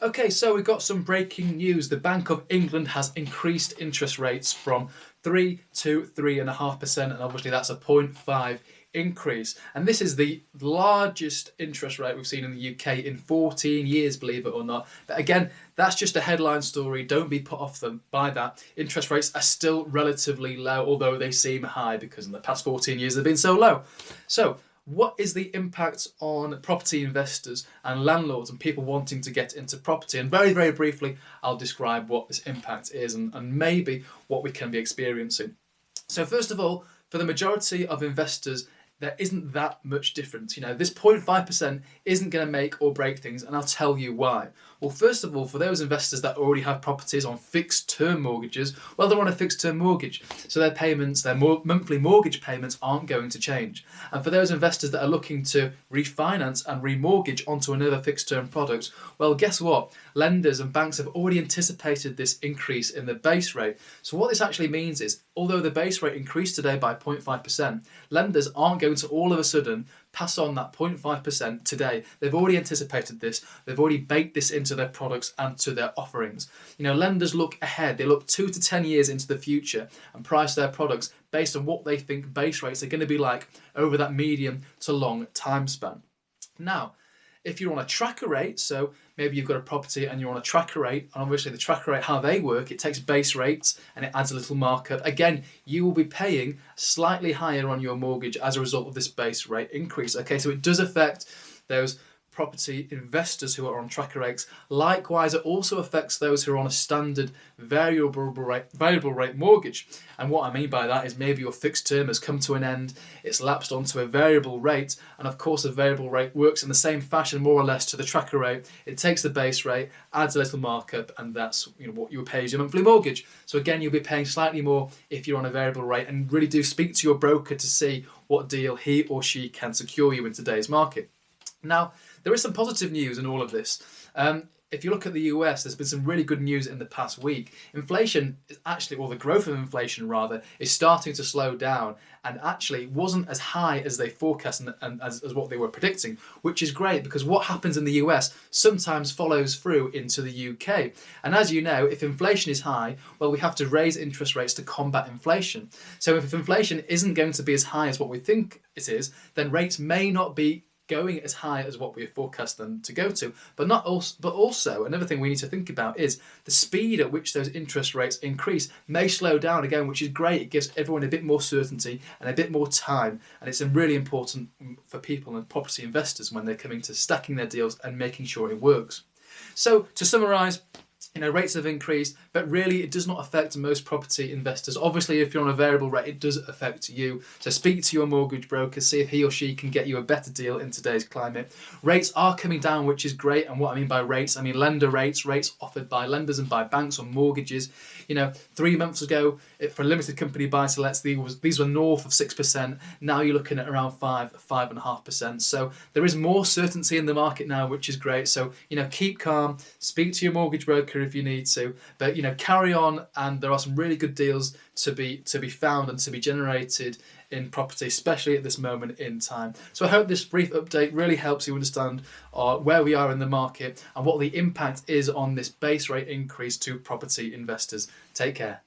Okay, so we've got some breaking news. The Bank of England has increased interest rates from 3 to 3.5%, and obviously that's a 0.5 increase. And this is the largest interest rate we've seen in the UK in 14 years, believe it or not. But again, that's just a headline story. Don't be put off by that. Interest rates are still relatively low, although they seem high because in the past 14 years they've been so low. So, what is the impact on property investors and landlords and people wanting to get into property? And very, very briefly, I'll describe what this impact is and maybe what we can be experiencing. So first of all, for the majority of investors, there isn't that much difference. This 0.5% isn't going to make or break things, and I'll tell you why. Well, first of all, for those investors that already have properties on fixed term mortgages, well, they're on a fixed term mortgage, so their payments, their monthly mortgage payments aren't going to change. And for those investors that are looking to refinance and remortgage onto another fixed term product, well, guess what? Lenders and banks have already anticipated this increase in the base rate. So what this actually means is, although the base rate increased today by 0.5%, lenders aren't going to all of a sudden pass on that 0.5% today. They've already anticipated this. They've already baked this into their products and to their offerings. Lenders look ahead. They look 2 to 10 years into the future and price their products based on what they think base rates are going to be like over that medium to long time span. Now, if you're on a tracker rate, so maybe you've got a property and you're on a tracker rate, and obviously the tracker rate, how they work, it takes base rates and it adds a little markup. Again, you will be paying slightly higher on your mortgage as a result of this base rate increase. Okay, so it does affect those property investors who are on tracker rates. Likewise, it also affects those who are on a standard variable rate mortgage. And what I mean by that is maybe your fixed term has come to an end, it's lapsed onto a variable rate, and of course the variable rate works in the same fashion more or less to the tracker rate. It takes the base rate, adds a little markup, and that's what you would pay as your monthly mortgage. So again, you'll be paying slightly more if you're on a variable rate, and really do speak to your broker to see what deal he or she can secure you in today's market. Now, there is some positive news in all of this. If you look at the US, there's been some really good news in the past week. Inflation is actually, or the growth of inflation rather, is starting to slow down and actually wasn't as high as they forecast and as what they were predicting, which is great because what happens in the US sometimes follows through into the UK. And as you know, if inflation is high, well, we have to raise interest rates to combat inflation. So if inflation isn't going to be as high as what we think it is, then rates may not be going as high as what we forecast them to go to. But also another thing we need to think about is the speed at which those interest rates increase may slow down again, which is great. It gives everyone a bit more certainty and a bit more time, and it's really important for people and property investors when they're coming to stacking their deals and making sure it works. So to summarise, rates have increased, but really it does not affect most property investors. Obviously, if you're on a variable rate, it does affect you. So speak to your mortgage broker, see if he or she can get you a better deal in today's climate. Rates are coming down, which is great. And what I mean by rates, I mean lender rates offered by lenders and by banks on mortgages. 3 months ago, for limited company buy-to-lets, these were north of 6%. Now you're looking at around 5.5%. So there is more certainty in the market now, which is great. So, keep calm, speak to your mortgage broker if you need to, but carry on, and there are some really good deals to be found and to be generated in property, especially at this moment in time. So I hope this brief update really helps you understand where we are in the market and what the impact is on this base rate increase to property investors. Take care.